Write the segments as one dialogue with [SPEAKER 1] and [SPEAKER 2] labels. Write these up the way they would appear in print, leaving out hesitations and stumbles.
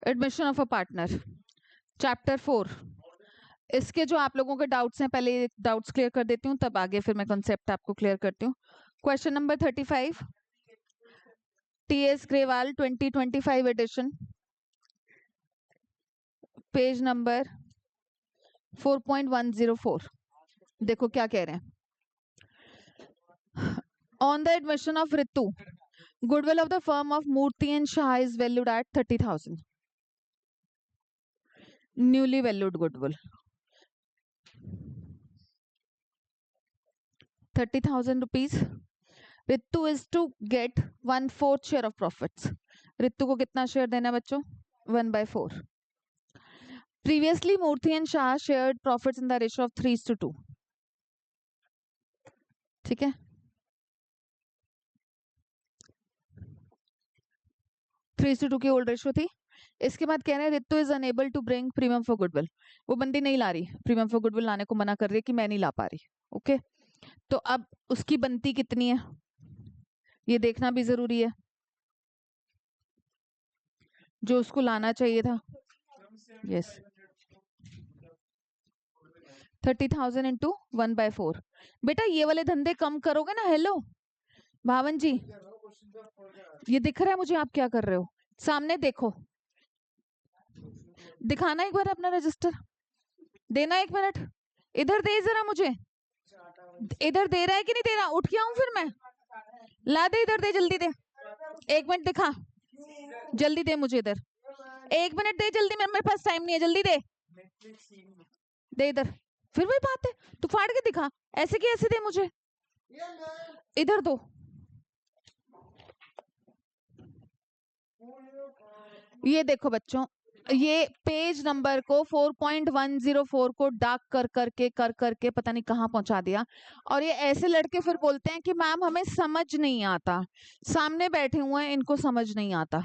[SPEAKER 1] Admission of a partner, chapter 4। इसके जो आप लोगों के डाउट्स हैं, पहले डाउट्स क्लियर कर देती हूँ, तब आगे फिर मैं कॉन्सेप्ट आपको क्लियर करती हूँ। Question number 35, TS Grewal 2025 edition, page number 4.104। देखो क्या कह रहे हैं। On the admission of Ritu, goodwill of the firm of Murthy and Shah is valued at 30,000, newly valued goodwill 30,000 rupees. Ritu is to get 1/4 share of profits. Ritu को कितना शेयर देना है बच्चों? 1/4। Previously Murthy and Shah shared profits in the ratio of 3:2। ठीक है, 3:2 की old ratio थी। इसके बाद कह रहे हैं Ritu is unable to bring premium for goodwill. वो बंदी नहीं ला रही, प्रीमियम फॉर गुडविल लाने को मना कर रही है कि मैं नहीं ला पा रही। ओके, तो अब उसकी बनती कितनी है ये देखना भी जरूरी है, जो उसको लाना चाहिए था। Yes, 30,000 into 1/4। बेटा ये वाले धंधे कम करोगे ना। हेलो भावन जी, ये दिख रहा है मुझे आप क्या कर रहे हो? सामने देखो, दिखाना एक बार अपना रजिस्टर, देना 1 मिनट, इधर दे जरा मुझे, इधर दे रहा है कि नहीं दे रहा? उठ के आऊं फिर मैं? ला दे, इधर दे, जल्दी दे, 1 मिनट दिखा, जल्दी दे मुझे इधर, 1 मिनट दे जल्दी, मेरे पास टाइम नहीं है, जल्दी दे, दे इधर। फिर वही बात है, तू फाड़ के दिखा, ऐसे की ऐसे दे मुझे, इधर दो। ये देखो बच्चों, ये पेज नंबर को 4.104 को डाक कर करके पता नहीं कहाँ पहुंचा दिया। और ये ऐसे लड़के फिर बोलते हैं कि मैम हमें समझ नहीं आता, सामने बैठे हुए हैं इनको समझ नहीं आता।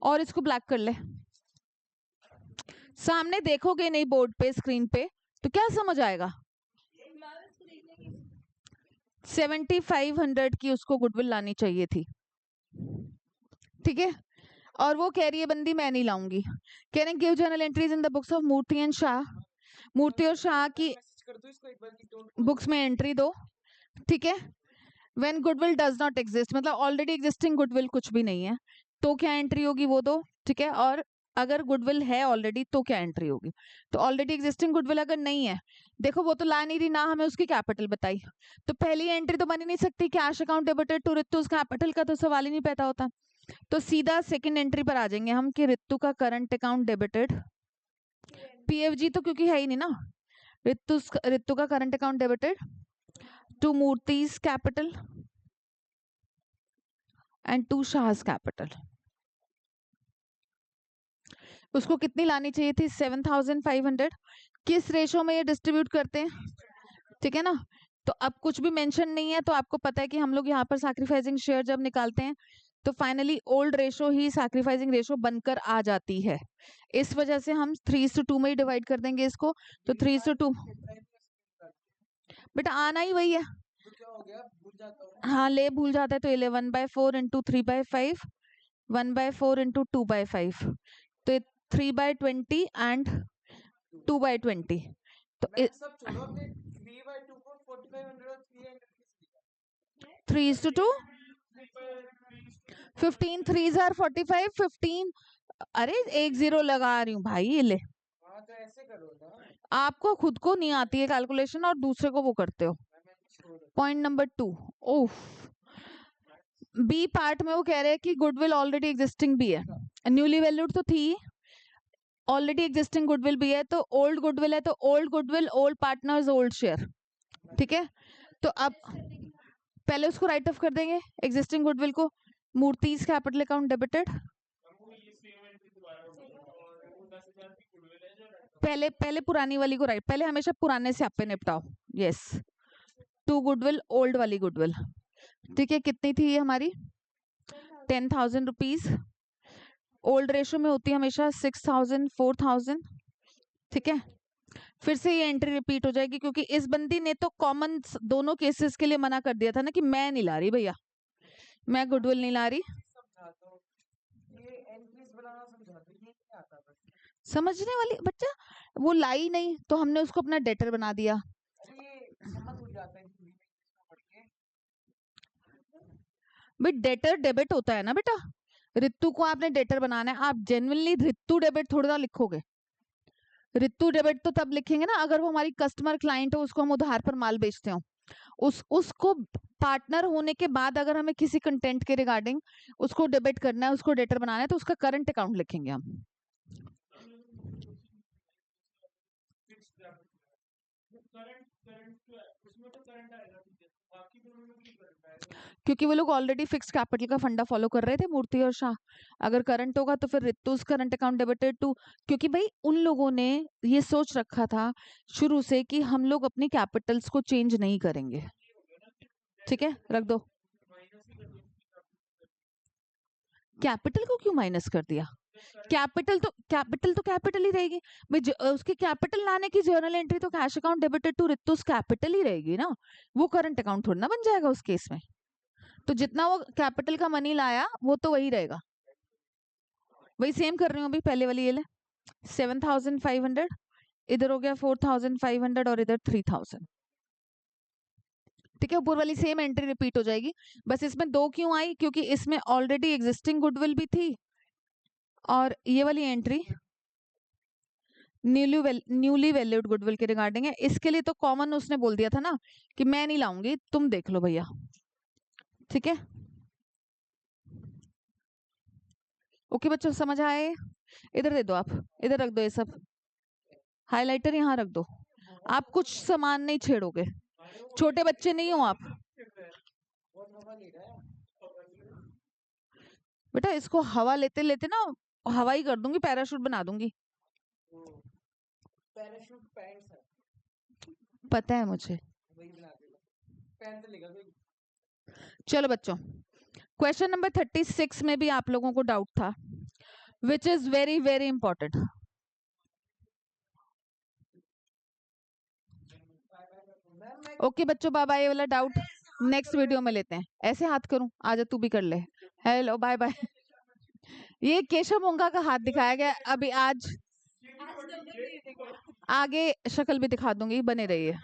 [SPEAKER 1] और इसको ब्लैक कर ले, सामने देखोगे नहीं बोर्ड पे, स्क्रीन पे, तो क्या समझ आएगा? 7,500 की उसको गुडविल लानी चाहिए थी। ठीक है, और वो कह रही है बंदी मैं नहीं लाऊंगी। कह रहे give journal entries in the books of Murthy and Shah, Murthy और शाह की बुक्स में एंट्री दो। ठीक है, when goodwill does not exist, मतलब ऑलरेडी एग्जिस्टिंग गुडविल कुछ भी नहीं है तो क्या एंट्री होगी वो दो। ठीक है, और अगर गुडविल है ऑलरेडी तो क्या एंट्री होगी? तो ऑलरेडी एग्जिस्टिंग गुडविल अगर नहीं है, देखो वो तो ला नहीं रही ना, हमें उसकी कैपिटल बताई, तो पहली एंट्री तो बन ही नहीं सकती। Cash account debited to Ritu, capital का तो सवाल ही नहीं पैदा होता। तो सीधा सेकंड एंट्री पर आ जाएंगे हम कि रितु का करंट अकाउंट डेबिटेड, पीएफजी तो क्योंकि है ही नहीं ना, रितु का current account debited to Murthy's capital and to Shah's capital. उसको कितनी लानी चाहिए थी? 7,500। किस रेशो में ये डिस्ट्रीब्यूट करते हैं? ठीक है ना, तो अब कुछ भी मेंशन नहीं है, तो आपको पता है कि हम लोग यहाँ पर सैक्रिफाइसिंग शेयर जब निकालते हैं तो फाइनली ओल्ड रेशो ही सैक्रिफाइसिंग रेशो बनकर आ जाती है। इस वजह से हम 3:2 में ही डिवाइड कर देंगे इसको, तो 3:2 बेटा आना ही वही है। हाँ ले भूल जाता है तो 1/4 इंटू 3/5, 1/4 इंटू 2/5, तो 3/20 एंड 2/20। तो 3:2, 15 3s are 45, 15, अरे 1 0 लगा रही हूँ भाई, ये ले, आपको खुद को नहीं आती है कैलकुलेशन और दूसरे को वो करते हो। पॉइंट नंबर 2, ओह बी पार्ट में वो कह रहे हैं कि गुडविल ऑलरेडी एग्जिस्टिंग भी है, न्यूली वैल्यूड तो थी, ऑलरेडी एग्जिस्टिंग गुडविल भी है, तो ओल्ड गुडविल है, तो old goodwill old partners old share. ठीक है, तो अब पहले उसको राइट ऑफ कर देंगे एग्जिस्टिंग गुडविल को, मूर्तिज कैपिटल अकाउंट डेबिटेड, पहले पहले पुरानी वाली को राइट, पहले हमेशा पुराने से आप पे निपटाओ। यस, टू गुडविल ओल्ड वाली गुडविल। ठीक है, कितनी थी ये हमारी? 10,000 रुपीज। ओल्ड रेशो में होती है हमेशा 6,000 4,000। ठीक है, फिर से ये एंट्री रिपीट हो जाएगी क्योंकि इस बंदी ने तो कॉमन दोनों केसेस के लिए मना कर दिया था ना कि मैं नहीं ला रही भैया, मैं गुडविल नहीं ला रही। समझने वाली बच्चा, वो लाई नहीं तो हमने उसको अपना डेटर बना दिया। भाई डेटर डेबिट होता है ना बेटा, रितु को आपने डेटर बनाना है, आप जेन्युइनली रितु डेबिट थोड़ी ना लिखोगे। रितु डेबिट तो तब लिखेंगे ना अगर वो हमारी कस्टमर क्लाइंट हो, उसको हम उधार पर माल बेचते हो, उसको पार्टनर होने के बाद अगर हमें किसी कंटेंट के रिगार्डिंग उसको डेबिट करना है, उसको डेटर बनाना है, तो उसका करंट अकाउंट लिखेंगे हम। क्योंकि वो लोग ऑलरेडी फिक्स कैपिटल का फंडा फॉलो कर रहे थे, मूर्ति और शाह। अगर करंट होगा तो फिर Ritu's current account debited to, क्योंकि भाई उन लोगों ने ये सोच रखा था शुरू से कि हम लोग अपनी कैपिटल्स को चेंज नहीं करेंगे। ठीक है, रख दो। कैपिटल को क्यों माइनस कर दिया? कैपिटल तो कैपिटल ही रहेगी भाई। उसकी कैपिटल लाने की जर्नल एंट्री तो cash account debited to Ritu's capital ही रहेगी ना, वो करंट अकाउंट थोड़ा ना बन जाएगा उस केस में। तो जितना वो कैपिटल का मनी लाया वो तो वही रहेगा। वही सेम कर रही हूँ अभी, पहले वाली ये ले 7,500, इधर हो गया 4,500 और इधर 3,000। ठीक है, ऊपर वाली सेम एंट्री रिपीट हो जाएगी। बस इसमें दो क्यों आई, क्योंकि इसमें ऑलरेडी एग्जिस्टिंग गुडविल भी थी और ये वाली एंट्री न्यूली वैल्यूड गुडविल के रिगार्डिंग है। इसके लिए तो कॉमन उसने बोल दिया था ना कि मैं नहीं लाऊंगी, तुम देख लो भैया। ठीक है, ओके बच्चों, समझ आए? इधर दे दो, आप इधर रख दो, ये सब हाइलाइटर यहाँ रख दो। आप कुछ सामान नहीं छेड़ोगे, छोटे बच्चे नहीं हो आप। बेटा इसको हवा लेते लेते ना हवा ही कर दूंगी, पैराशूट बना दूंगी। पता है मुझे। चलो बच्चों, क्वेश्चन नंबर 36 में भी आप लोगों को डाउट था, which is very very important. Okay बच्चों, बाय, ये वाला डाउट नेक्स्ट वीडियो में लेते हैं। ऐसे हाथ करूं, आजा तू भी कर ले। Hello, bye bye. ये केशव मोंगा का हाथ दिखाया गया अभी, आज आगे शक्ल भी दिखा दूंगी, बने रहिए।